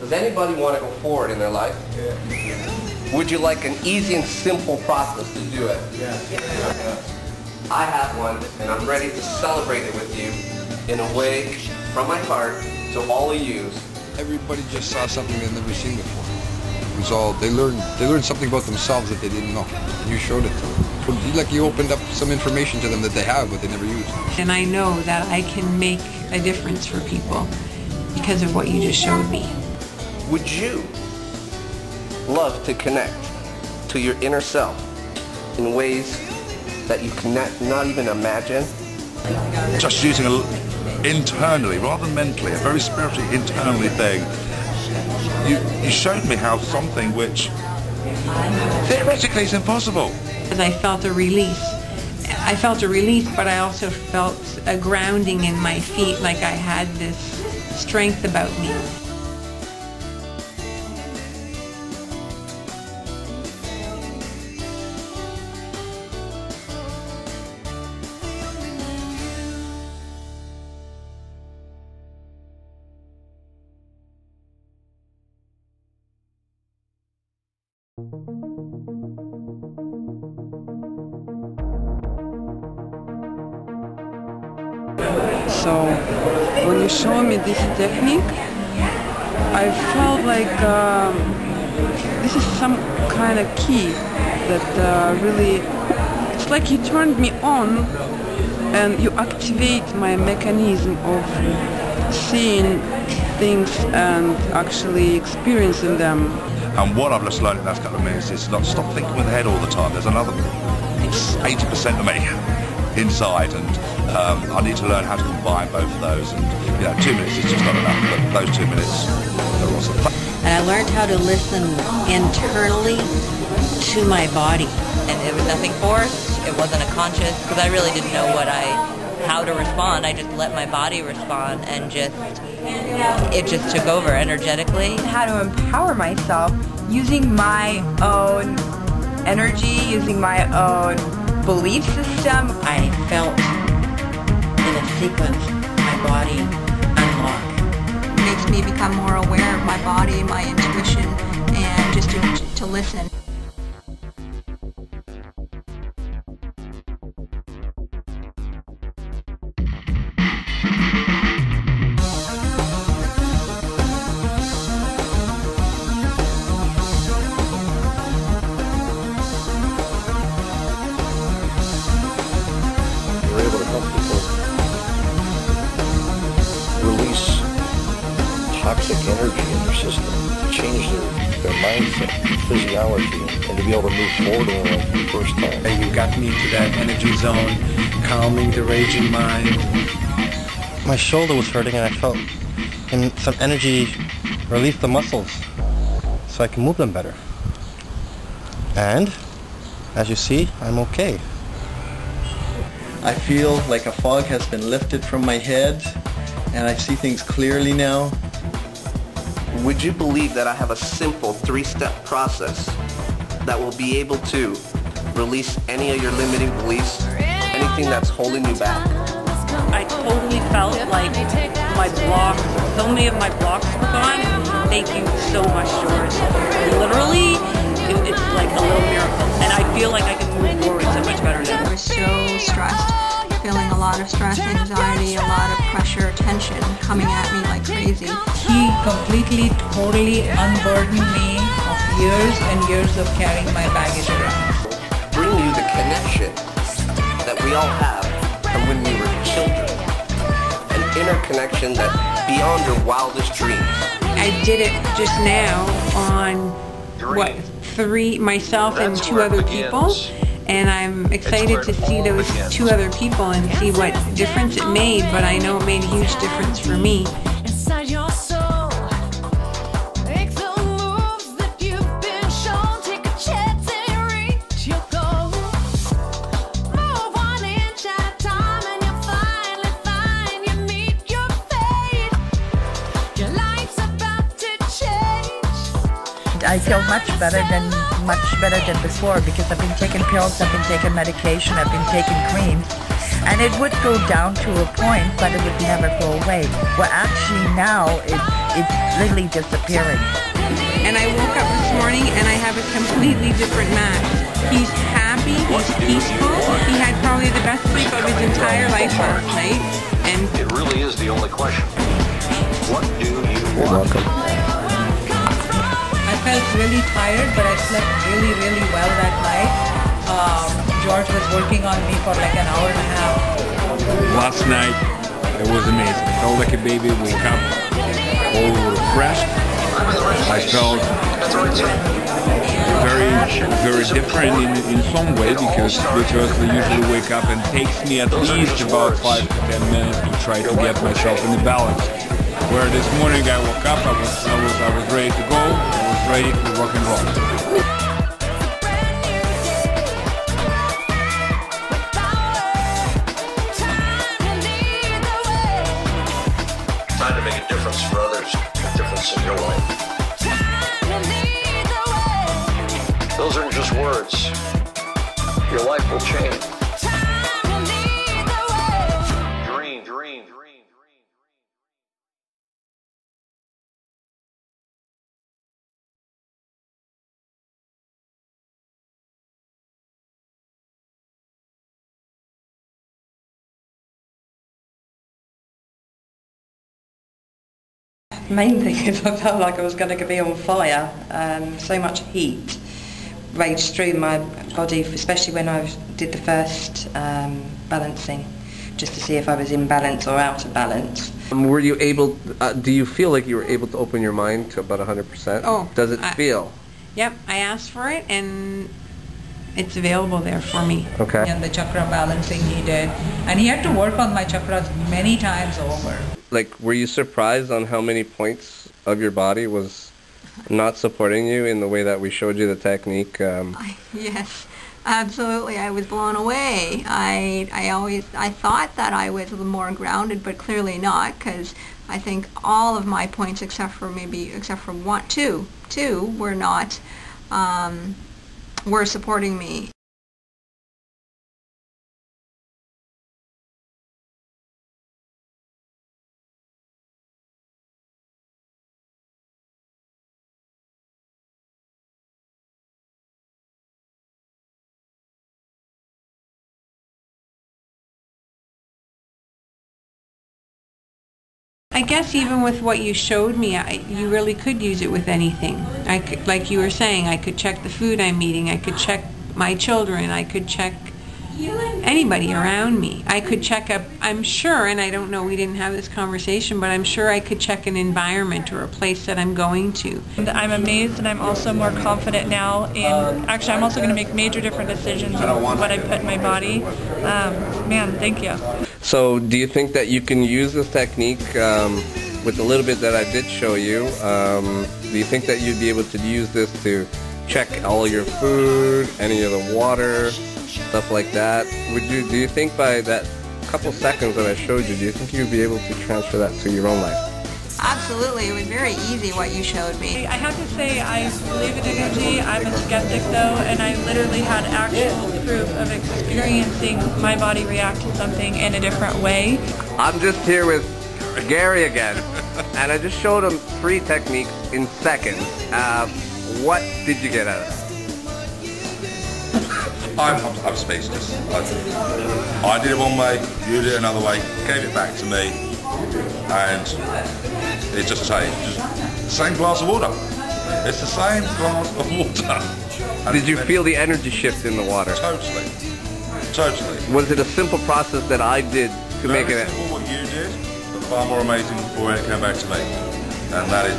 Does anybody want to go forward in their life? Yeah. Would you like an easy and simple process to do it? Yeah. I have one, and I'm ready to celebrate it with you in a way from my heart to all of you. Everybody just saw something they'd never seen before. It was all, they learned something about themselves that they didn't know. And you showed it to them. Like you opened up some information to them that they have but they never used. And I know that I can make a difference for people because of what you just showed me. Would you love to connect to your inner self in ways that you cannot even imagine? Just using internally, rather than mentally, a very spiritually, internally thing. You showed me how something which theoretically is impossible. And I felt a release. I felt a release, but I also felt a grounding in my feet, like I had this strength about me. So when you show me this technique, I felt like this is some kind of key that really, it's like you turned me on and you activate my mechanism of seeing things and actually experiencing them. And what I've just learned in the last couple of minutes is not stop thinking with the head all the time. There's another 80% of me inside, and I need to learn how to combine both of those. And 2 minutes is just not enough, but those 2 minutes are awesome. And I learned how to listen internally to my body. And it was nothing forced, it wasn't a conscious, because I really didn't know how to respond. I just let my body respond, and it just took over energetically. How to empower myself using my own energy, using my own belief system. I felt in a sequence my body unlock. It makes me become more aware of my body, my intuition, and just to listen. Toxic energy in their system, to change their mindset, physiology, and to be able to move forward in life for the first time. You got me to that energy zone, calming the raging mind. My shoulder was hurting and I felt some energy release the muscles so I can move them better. And, as you see, I'm okay. I feel like a fog has been lifted from my head and I see things clearly now. Would you believe that I have a simple 3-step process that will be able to release any of your limiting beliefs, anything that's holding you back? I totally felt like my blocks, so many of my blocks were gone. Thank you so much, George. Literally, it's like a little miracle. And I feel like I can move forward so much better now. I was so stressed, feeling a lot of stress, anxiety, a lot of pressure, tension coming at me like crazy. He completely, totally unburdened me of years and years of carrying my baggage around. Bring you the connection that we all have from when we were children. An inner connection that beyond your wildest dreams. I did it just now on, myself and 2 other people. And I'm excited to see those 2 other people and see what difference it made, but I know it made a huge difference for me. Inside your soul, make the moves that you've been shown. Take a chance and reach your goal. Move 1 inch at a time and you'll finally find you meet your fate. Your life's about to change. I feel much better than before because I've been taking pills, I've been taking medication, I've been taking creams, and it would go down to a point, but it would never go away. Well, actually now it's literally disappearing. And I woke up this morning and I have a completely different Max. He's happy, he's peaceful. He had probably the best sleep of his entire life last night. And it really is the only question. What do you want? You're welcome. I felt really tired, but I slept really, really well that night. George was working on me for like an hour and a half. Last night, it was amazing. I felt like a baby, woke up all refreshed. I felt very, very different in some way because I usually wake up and takes me at least about 5 to 10 minutes to try to get myself in the balance. Where this morning I woke up, I was ready to go, I was ready to rock and roll. Trying to make a difference for others, a difference in your life. Those aren't just words. Your life will change. Main thing is I felt like I was going to be on fire. So much heat raged through my body, especially when I did the first balancing, just to see if I was in balance or out of balance. Were you able, do you feel like you were able to open your mind to about 100%? Oh. Does it feel? Yep, I asked for it and it's available there for me. Okay. And the chakra balancing he did. And he had to work on my chakras many times over. Like, were you surprised on how many points of your body was not supporting you in the way that we showed you the technique? Yes, absolutely. I was blown away. I thought that I was more grounded, but clearly not, because I think all of my points, except for two, were not, were supporting me. I guess even with what you showed me, you really could use it with anything. I could, like you were saying, I could check the food I'm eating, I could check my children, I could check anybody around me. I could check up, I'm sure, and I don't know, we didn't have this conversation, but I'm sure I could check an environment or a place that I'm going to. I'm amazed, and I'm also more confident now in, actually I'm also going to make major different decisions on what I put in my body. Man, thank you. So do you think that you can use this technique with the little bit that I did show you? Do you think that you'd be able to use this to check all your food, any of the water, stuff like that? Do you think by that couple seconds that I showed you, do you think you'd be able to transfer that to your own life? Absolutely. It was very easy what you showed me. I have to say I believe in energy. I'm a skeptic though, and I literally had actual proof of experiencing my body react to something in a different way. I'm just here with Gary again, and I just showed him 3 techniques in seconds. What did you get out of that? I'm speechless. I did it one way, you did it another way, gave it back to me, and it just changed. Just the same glass of water. It's the same glass of water. Did you feel the energy shift in the water? Totally. Totally. Was it a simple process that I did to make it? Very simple what you did, but far more amazing when it came back to me. And that is